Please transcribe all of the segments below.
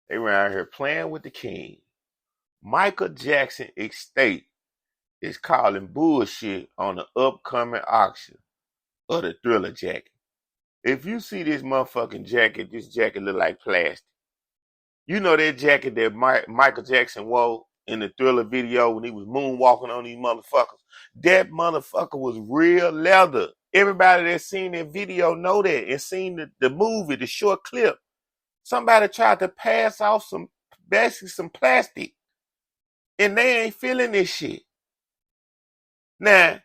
They around here playing with the king. Michael Jackson estate is calling bullshit on the upcoming auction of the Thriller jacket. If you see this motherfucking jacket, this jacket look like plastic. You know that jacket that Michael Jackson wore in the Thriller video when he was moonwalking on these motherfuckers? That motherfucker was real leather. Everybody that's seen that video know that and seen the movie, the short clip. Somebody tried to pass off basically some plastic. And they ain't feeling this shit. Now,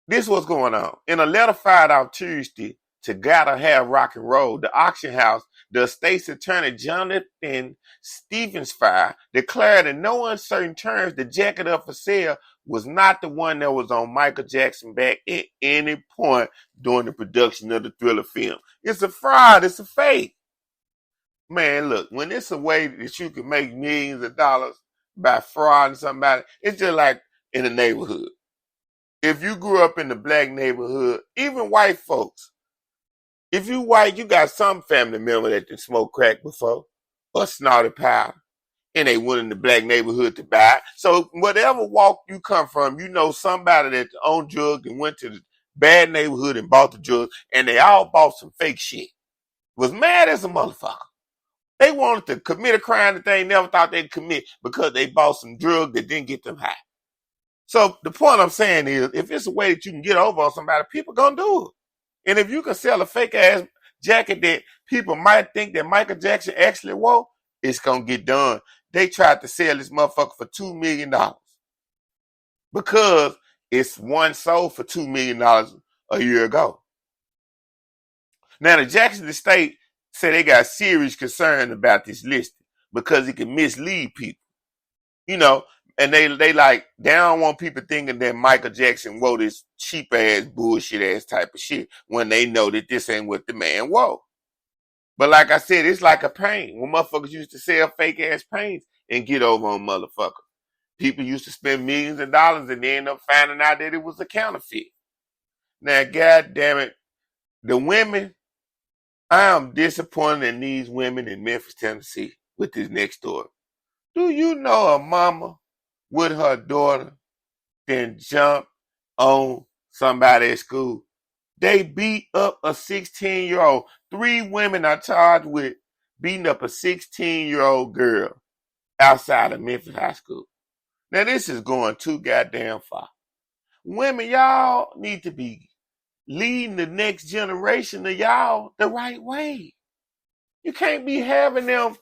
this what's going on. In a letter filed out Tuesday to Gotta Have Rock and Roll, the auction house, the state's attorney Jonathan Stevensfire declared in no uncertain terms the jacket up for sale was not the one that was on Michael Jackson's back at any point during the production of the Thriller film. It's a fraud. It's a fake. Man, look, when it's a way that you can make millions of dollars by frauding somebody, it's just like in the neighborhood. If you grew up in the black neighborhood, even white folks, if you white, you got some family member that done smoked crack before or snorted powder, and they went in the black neighborhood to buy it. So whatever walk you come from, you know somebody that owned drugs and went to the bad neighborhood and bought the drugs, and they all bought some fake shit. Was mad as a motherfucker. They wanted to commit a crime that they never thought they'd commit because they bought some drugs that didn't get them high. So the point I'm saying is, if it's a way that you can get over on somebody, people gonna do it. And if you can sell a fake ass jacket that people might think that Michael Jackson actually wore, it's gonna get done. They tried to sell this motherfucker for $2 million because it's one sold for $2 million a year ago. Now the Jackson estate said they got serious concern about this listing because it can mislead people. You know, and they don't want people thinking that Michael Jackson wore this cheap ass bullshit ass type of shit when they know that this ain't what the man wore. But like I said, it's like a paint. When motherfuckers used to sell fake ass paints and get over on motherfuckers. People used to spend millions of dollars and they end up finding out that it was a counterfeit. Now, God damn it, the women, I am disappointed in these women in Memphis, Tennessee with this next story. Do you know a mama with her daughter then jump on somebody at school? They beat up a 16-year-old. 3 women are charged with beating up a 16-year-old girl outside of Memphis High School. Now, this is going too goddamn far. Women, y'all need to be leading the next generation of y'all the right way. You can't be having them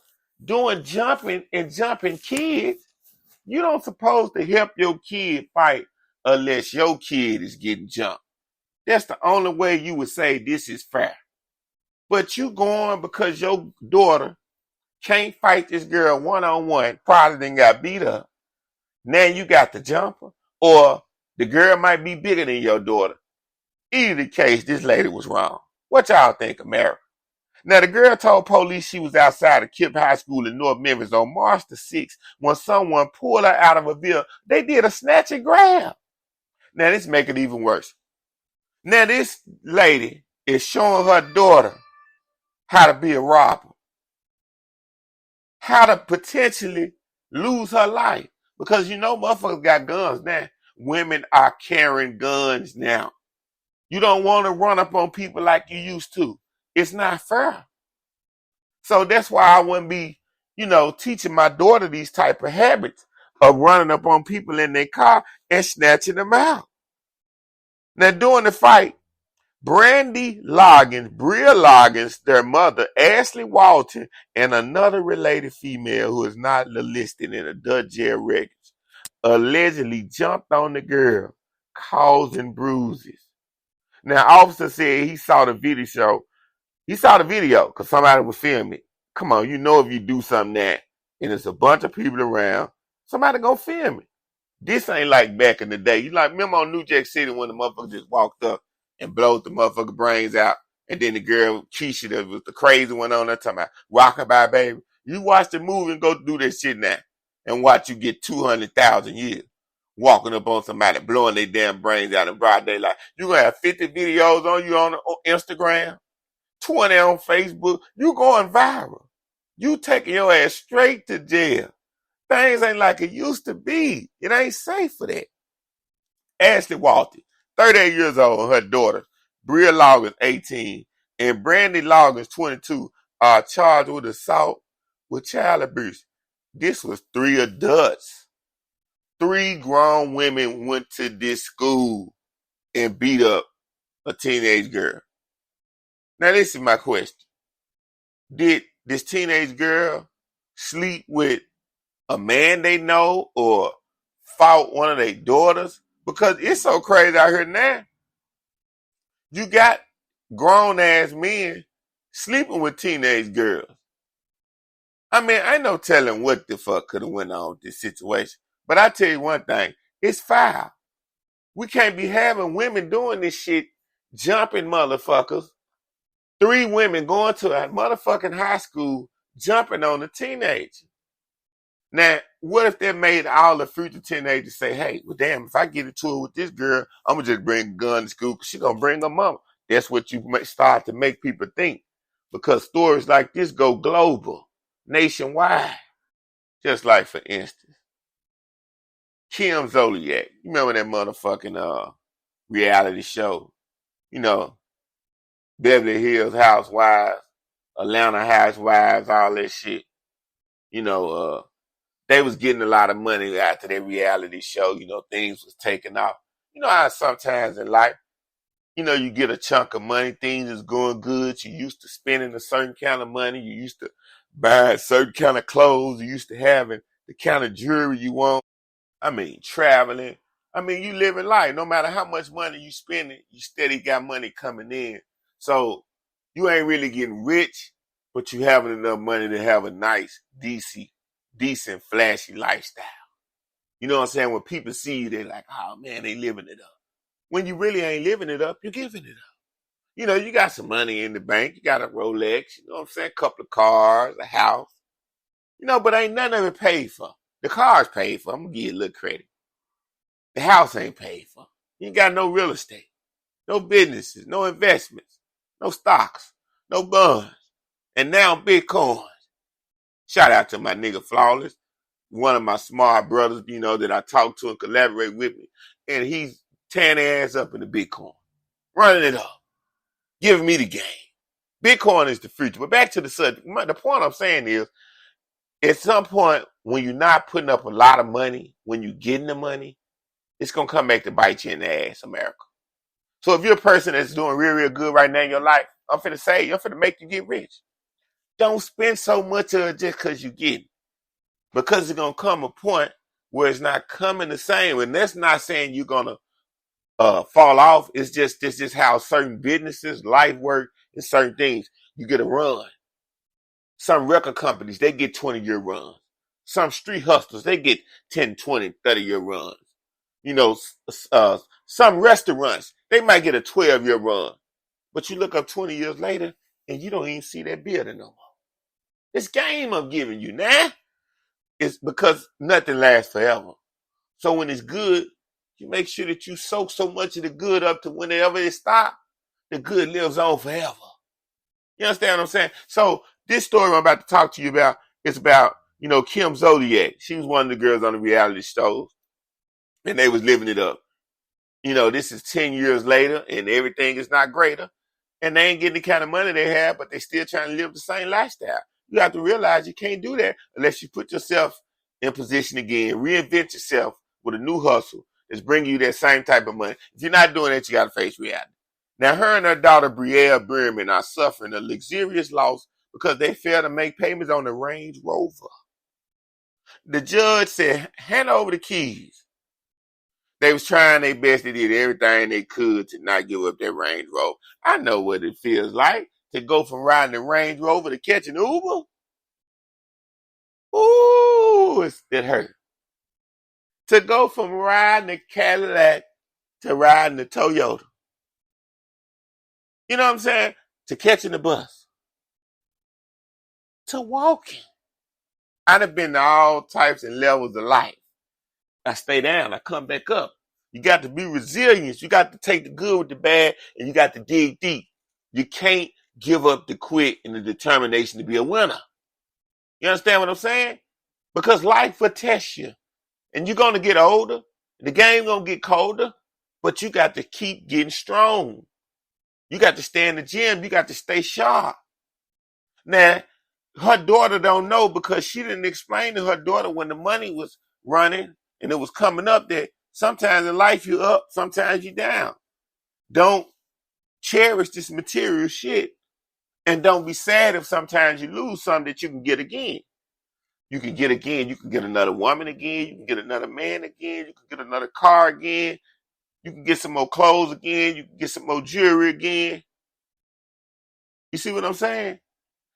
doing jumping kids. You don't supposed to help your kid fight unless your kid is getting jumped. That's the only way you would say this is fair. But you going because your daughter can't fight this girl one-on-one, probably then got beat up. Now you got the jumper, or the girl might be bigger than your daughter. Either the case, this lady was wrong. What y'all think, America? Now, the girl told police she was outside of Kip High School in North Memphis on March the 6th when someone pulled her out of a vehicle. They did a snatch and grab. Now, this make it even worse. Now, this lady is showing her daughter how to be a robber, how to potentially lose her life. Because you know motherfuckers got guns now. Women are carrying guns now. You don't want to run up on people like you used to. It's not fair. So that's why I wouldn't be, teaching my daughter these type of habits of running up on people in their car and snatching them out. Now, during the fight, Bria Loggins, their mother, Ashley Walton, and another related female who is not listed in adult jail records, allegedly jumped on the girl, causing bruises. Now, officer said he saw the video. He saw the video because somebody was filming it. Come on, if you do something that, and there's a bunch of people around, somebody gonna film it. This ain't like back in the day. Remember on New Jack City when the motherfucker just walked up and blowed the motherfucker brains out, and then the girl, Keisha, that was the crazy one on there talking about Rockabye Baby. You watch the movie and go do that shit now and watch you get 200,000 years walking up on somebody, blowing their damn brains out in broad daylight. You gonna have 50 videos on you on Instagram, 20 on Facebook. You going viral. You taking your ass straight to jail. Things ain't like it used to be. It ain't safe for that. Ashley Walton, 38 years old, and her daughter, Bria Loggins, 18, and Brandy Loggins, 22, are charged with assault with child abuse. This was 3 adults. 3 grown women went to this school and beat up a teenage girl. Now, this is my question. Did this teenage girl sleep with a man they know or fought one of their daughters? Because it's so crazy out here now. You got grown-ass men sleeping with teenage girls. I mean, ain't no telling what the fuck could have went on with this situation. But I tell you one thing, it's foul. We can't be having women doing this shit, jumping motherfuckers. 3 women going to a motherfucking high school, jumping on a teenager. Now, what if they made all the future teenagers say, hey, well, damn, if I get into it with this girl, I'm going to just bring a gun to school because she's going to bring her mama. That's what you start to make people think. Because stories like this go global, nationwide. Just like, for instance, Kim Zolciak. You remember that motherfucking reality show? You know, Beverly Hills Housewives, Atlanta Housewives, all that shit. You know, they was getting a lot of money after their reality show. You know, things was taking off. You know how sometimes in life, you know, you get a chunk of money, things is going good. You used to spending a certain kind of money. You used to buy a certain kind of clothes. You used to having the kind of jewelry you want. I mean, traveling. I mean, you living life. No matter how much money you spending, you steady got money coming in. So you ain't really getting rich, but you having enough money to have a nice, decent, flashy lifestyle. You know what I'm saying? When people see you, they're like, oh man, they living it up. When you really ain't living it up, you're giving it up. You know, you got some money in the bank. You got a Rolex, you know what I'm saying? A couple of cars, a house. You know, but ain't none of it paid for. The car's paid for. I'm going to give you a little credit. The house ain't paid for. You ain't got no real estate, no businesses, no investments, no stocks, no bonds. And now Bitcoin. Shout out to my nigga Flawless, one of my smart brothers, you know, that I talk to and collaborate with me. And he's tearing their ass up in the Bitcoin, running it up, giving me the game. Bitcoin is the future. But back to the subject. The point I'm saying is, at some point, when you're not putting up a lot of money, when you're getting the money, it's going to come back to bite you in the ass, America. So if you're a person that's doing real, real good right now in your life, I'm finna make you get rich. Don't spend so much of it just because you get it. Because it's going to come a point where it's not coming the same. And that's not saying you're going to fall off. It's just how certain businesses, life work, and certain things. You get a run. Some record companies, they get 20-year runs. Some street hustlers, they get 10, 20, 30-year runs. You know, some restaurants, they might get a 12-year run. But you look up 20 years later, and you don't even see that building no more. This game I'm giving you now is because nothing lasts forever. So when it's good, you make sure that you soak so much of the good up to whenever it stops, the good lives on forever. You understand what I'm saying? So this story I'm about to talk to you about is about, you know, Kim Zolciak. She was one of the girls on the reality shows, and they was living it up. You know, this is 10 years later, and everything is not greater. And they ain't getting the kind of money they have, but they still trying to live the same lifestyle. You have to realize you can't do that unless you put yourself in position again, reinvent yourself with a new hustle that's bringing you that same type of money. If you're not doing that, you got to face reality. Now, her and her daughter, Brielle Berman, are suffering a luxurious loss because they failed to make payments on the Range Rover. The judge said, hand over the keys. They was trying their best. They did everything they could to not give up their Range Rover. I know what it feels like to go from riding the Range Rover to catching Uber. Ooh, it hurt. To go from riding the Cadillac to riding the Toyota. You know what I'm saying? To catching the bus. To walking. I'd have been to all types and levels of life. I stay down. I come back up. You got to be resilient. You got to take the good with the bad, and you got to dig deep. You can't give up the quit and the determination to be a winner. You understand what I'm saying? Because life will test you. And you're going to get older. The game going to get colder. But you got to keep getting strong. You got to stay in the gym. You got to stay sharp. Now, her daughter don't know because she didn't explain to her daughter when the money was running and it was coming up that sometimes in life you're up, sometimes you're down. Don't cherish this material shit and don't be sad if sometimes you lose something that you can get again. You can get again. You can get another woman again. You can get another man again. You can get another car again. You can get some more clothes again. You can get some more jewelry again. You see what I'm saying?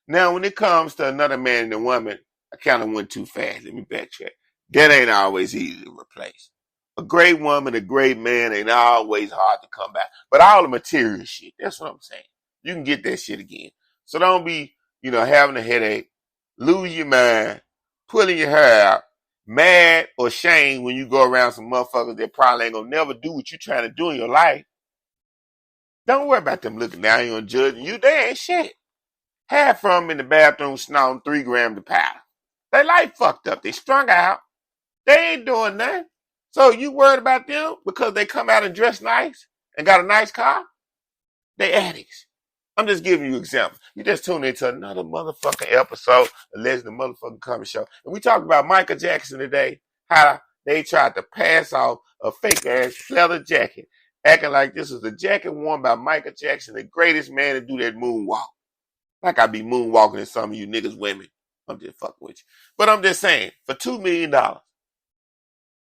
Now, when it comes to another man and a woman, I kind of went too fast. Let me backtrack. That ain't always easy to replace. A great woman, a great man ain't always hard to come by. But all the material shit, that's what I'm saying. You can get that shit again. So don't be, having a headache, lose your mind, pulling your hair out, mad or shame when you go around some motherfuckers that probably ain't gonna never do what you trying to do in your life. Don't worry about them looking down on judging you. They ain't shit. Half from them in the bathroom snorting 3 grams of powder. They life fucked up. They strung out. They ain't doing nothing. So you worried about them because they come out and dress nice and got a nice car? They addicts. I'm just giving you examples. You just tuned into another motherfucking episode of Legend of Motherfucking Comedy Show. And we talked about Michael Jackson today, how they tried to pass off a fake ass leather jacket, acting like this was a jacket worn by Michael Jackson, the greatest man to do that moonwalk. Like I be moonwalking in some of you niggas women. I'm just fucking with you. But I'm just saying, for $2 million,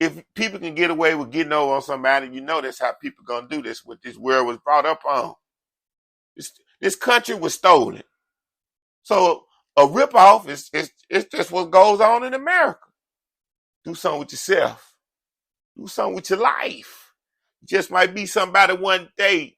if people can get away with getting over on somebody, that's how people gonna do this, what this world was brought up on. This country was stolen. So a ripoff is just what goes on in America. Do something with yourself. Do something with your life. Just might be somebody one day.